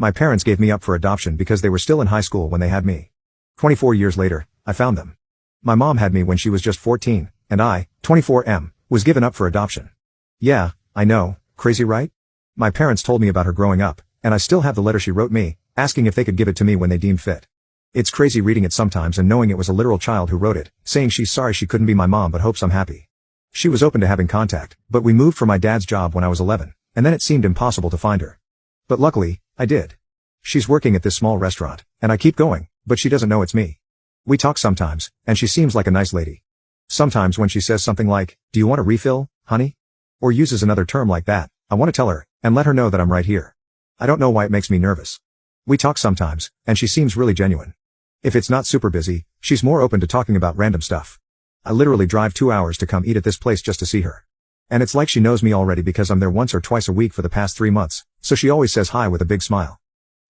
My parents gave me up for adoption because they were still in high school when they had me. 24 years later, I found them. My mom had me when she was just 14, and I, 24M, was given up for adoption. Yeah, I know, crazy right? My parents told me about her growing up, and I still have the letter she wrote me, asking if they could give it to me when they deemed fit. It's crazy reading it sometimes and knowing it was a literal child who wrote it, saying she's sorry she couldn't be my mom but hopes I'm happy. She was open to having contact, but we moved for my dad's job when I was 11, and then it seemed impossible to find her. But luckily, I did. She's working at this small restaurant, and I keep going, but she doesn't know it's me. We talk sometimes, and she seems like a nice lady. Sometimes when she says something like, "Do you want a refill, honey?" or uses another term like that, I want to tell her, and let her know that I'm right here. I don't know why it makes me nervous. We talk sometimes, and she seems really genuine. If it's not super busy, she's more open to talking about random stuff. I literally drive 2 hours to come eat at this place just to see her. And it's like she knows me already because I'm there once or twice a week for the past 3 months, so she always says hi with a big smile.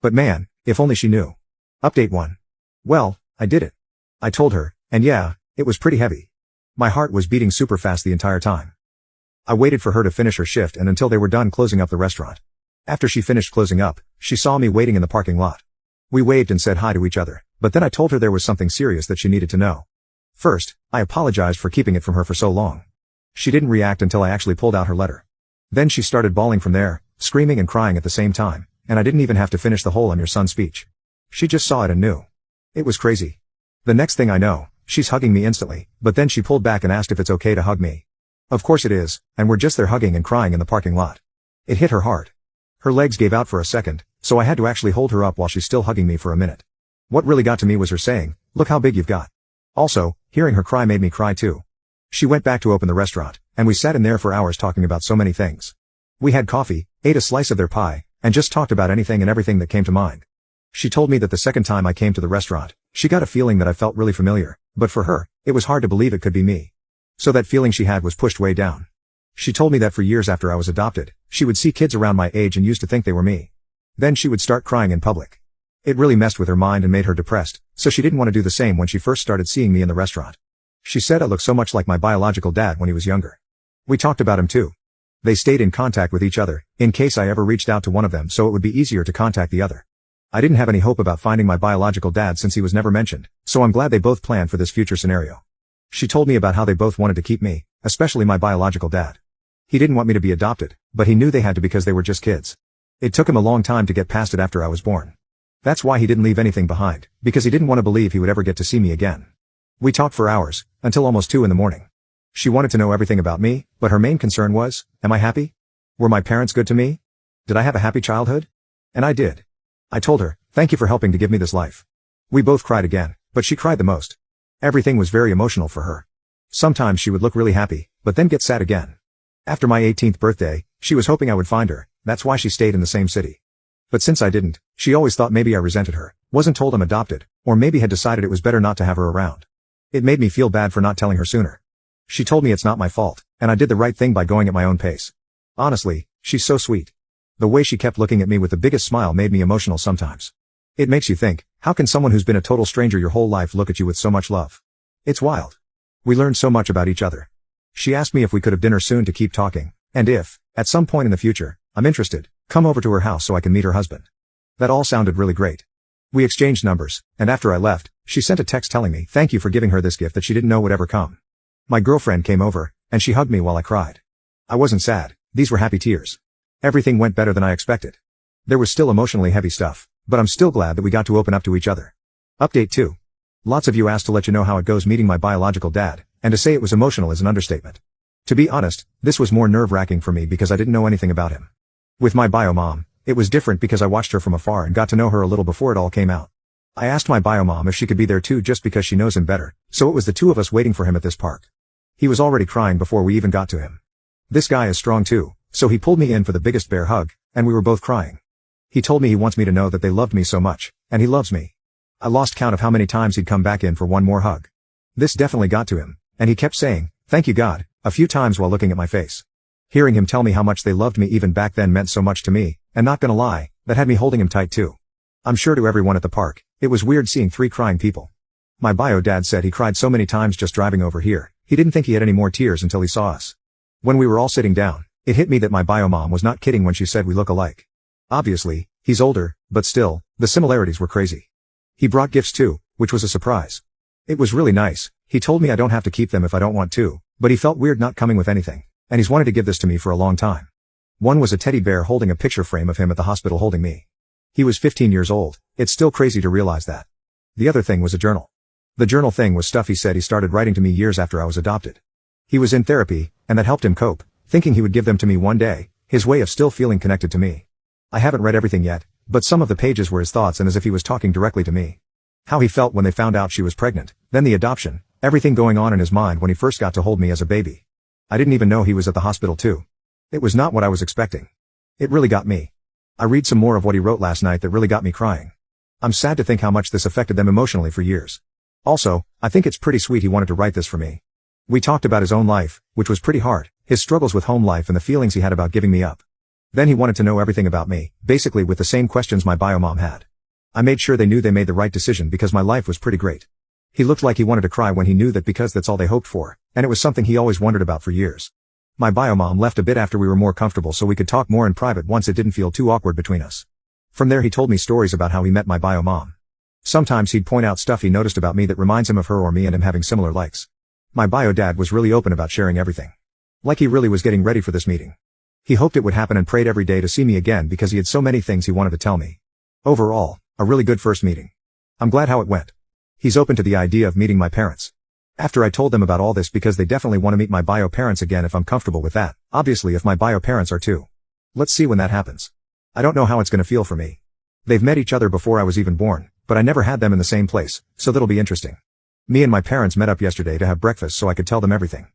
But man, if only she knew. Update 1. Well, I did it. I told her, and yeah, it was pretty heavy. My heart was beating super fast the entire time. I waited for her to finish her shift and until they were done closing up the restaurant. After she finished closing up, she saw me waiting in the parking lot. We waved and said hi to each other, but then I told her there was something serious that she needed to know. First, I apologized for keeping it from her for so long. She didn't react until I actually pulled out her letter. Then she started bawling from there, screaming and crying at the same time, and I didn't even have to finish the whole "I'm your son" speech. She just saw it and knew. It was crazy. The next thing I know, she's hugging me instantly, but then she pulled back and asked if it's okay to hug me. Of course it is, and we're just there hugging and crying in the parking lot. It hit her hard. Her legs gave out for a second, so I had to actually hold her up while she's still hugging me for a minute. What really got to me was her saying, "Look how big you've got." Also, hearing her cry made me cry too. She went back to open the restaurant, and we sat in there for hours talking about so many things. We had coffee, ate a slice of their pie, and just talked about anything and everything that came to mind. She told me that the second time I came to the restaurant, she got a feeling that I felt really familiar, but for her, it was hard to believe it could be me. So that feeling she had was pushed way down. She told me that for years after I was adopted, she would see kids around my age and used to think they were me. Then she would start crying in public. It really messed with her mind and made her depressed, so she didn't want to do the same when she first started seeing me in the restaurant. She said I looked so much like my biological dad when he was younger. We talked about him too. They stayed in contact with each other, in case I ever reached out to one of them so it would be easier to contact the other. I didn't have any hope about finding my biological dad since he was never mentioned, so I'm glad they both planned for this future scenario. She told me about how they both wanted to keep me, especially my biological dad. He didn't want me to be adopted, but he knew they had to because they were just kids. It took him a long time to get past it after I was born. That's why he didn't leave anything behind, because he didn't want to believe he would ever get to see me again. We talked for hours, until almost 2 in the morning. She wanted to know everything about me, but her main concern was, am I happy? Were my parents good to me? Did I have a happy childhood? And I did. I told her, thank you for helping to give me this life. We both cried again, but she cried the most. Everything was very emotional for her. Sometimes she would look really happy, but then get sad again. After my 18th birthday, she was hoping I would find her, that's why she stayed in the same city. But since I didn't, she always thought maybe I resented her, wasn't told I'm adopted, or maybe had decided it was better not to have her around. It made me feel bad for not telling her sooner. She told me it's not my fault, and I did the right thing by going at my own pace. Honestly, she's so sweet. The way she kept looking at me with the biggest smile made me emotional sometimes. It makes you think, how can someone who's been a total stranger your whole life look at you with so much love? It's wild. We learned so much about each other. She asked me if we could have dinner soon to keep talking, and if, at some point in the future, I'm interested, come over to her house so I can meet her husband. That all sounded really great. We exchanged numbers, and after I left, she sent a text telling me thank you for giving her this gift that she didn't know would ever come. My girlfriend came over, and she hugged me while I cried. I wasn't sad, these were happy tears. Everything went better than I expected. There was still emotionally heavy stuff, but I'm still glad that we got to open up to each other. Update 2. Lots of you asked to let you know how it goes meeting my biological dad, and to say it was emotional is an understatement. To be honest, this was more nerve-wracking for me because I didn't know anything about him. With my bio mom, it was different because I watched her from afar and got to know her a little before it all came out. I asked my bio mom if she could be there too just because she knows him better, so it was the two of us waiting for him at this park. He was already crying before we even got to him. This guy is strong too, so he pulled me in for the biggest bear hug, and we were both crying. He told me he wants me to know that they loved me so much, and he loves me. I lost count of how many times he'd come back in for one more hug. This definitely got to him, and he kept saying, "Thank you God," a few times while looking at my face. Hearing him tell me how much they loved me even back then meant so much to me, and not gonna lie, that had me holding him tight too. I'm sure to everyone at the park, it was weird seeing 3 crying people. My bio dad said he cried so many times just driving over here, he didn't think he had any more tears until he saw us. When we were all sitting down, it hit me that my bio mom was not kidding when she said we look alike. Obviously, He's older, but still, the similarities were crazy. He brought gifts too, which was a surprise. It was really nice. He told me I don't have to keep them if I don't want to, but he felt weird not coming with anything, and he's wanted to give this to me for a long time. One was a teddy bear holding a picture frame of him at the hospital holding me. He was 15 years old. It's still crazy to realize that. The other thing was a journal. The journal thing was stuff he said he started writing to me years after I was adopted. He was in therapy, and that helped him cope, thinking he would give them to me one day, his way of still feeling connected to me. I haven't read everything yet, but some of the pages were his thoughts and as if he was talking directly to me. How he felt when they found out she was pregnant, then the adoption, everything going on in his mind when he first got to hold me as a baby. I didn't even know he was at the hospital too. It was not what I was expecting. It really got me. I read some more of what he wrote last night that really got me crying. I'm sad to think how much this affected them emotionally for years. Also, I think it's pretty sweet he wanted to write this for me. We talked about his own life, which was pretty hard, his struggles with home life and the feelings he had about giving me up. Then he wanted to know everything about me, basically with the same questions my bio mom had. I made sure they knew they made the right decision because my life was pretty great. He looked like he wanted to cry when he knew that because that's all they hoped for, and it was something he always wondered about for years. My bio mom left a bit after we were more comfortable so we could talk more in private once it didn't feel too awkward between us. From there he told me stories about how he met my bio mom. Sometimes he'd point out stuff he noticed about me that reminds him of her or me and him having similar likes. My bio dad was really open about sharing everything. Like he really was getting ready for this meeting. He hoped it would happen and prayed every day to see me again because he had so many things he wanted to tell me. Overall, a really good first meeting. I'm glad how it went. He's open to the idea of meeting my parents. After I told them about all this because they definitely want to meet my bio parents again if I'm comfortable with that, obviously if my bio parents are too. Let's see when that happens. I don't know how it's gonna feel for me. They've met each other before I was even born, but I never had them in the same place, so that'll be interesting. Me and my parents met up yesterday to have breakfast so I could tell them everything.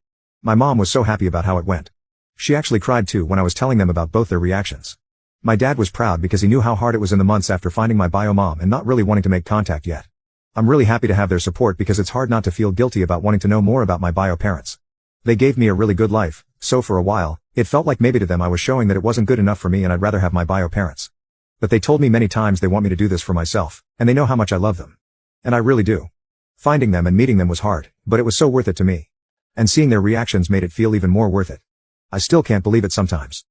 My mom was so happy about how it went. She actually cried too when I was telling them about both their reactions. My dad was proud because he knew how hard it was in the months after finding my bio mom and not really wanting to make contact yet. I'm really happy to have their support because it's hard not to feel guilty about wanting to know more about my bio parents. They gave me a really good life, so for a while, it felt like maybe to them I was showing that it wasn't good enough for me and I'd rather have my bio parents. But they told me many times they want me to do this for myself, and they know how much I love them. And I really do. Finding them and meeting them was hard, but it was so worth it to me. And seeing their reactions made it feel even more worth it. I still can't believe it sometimes.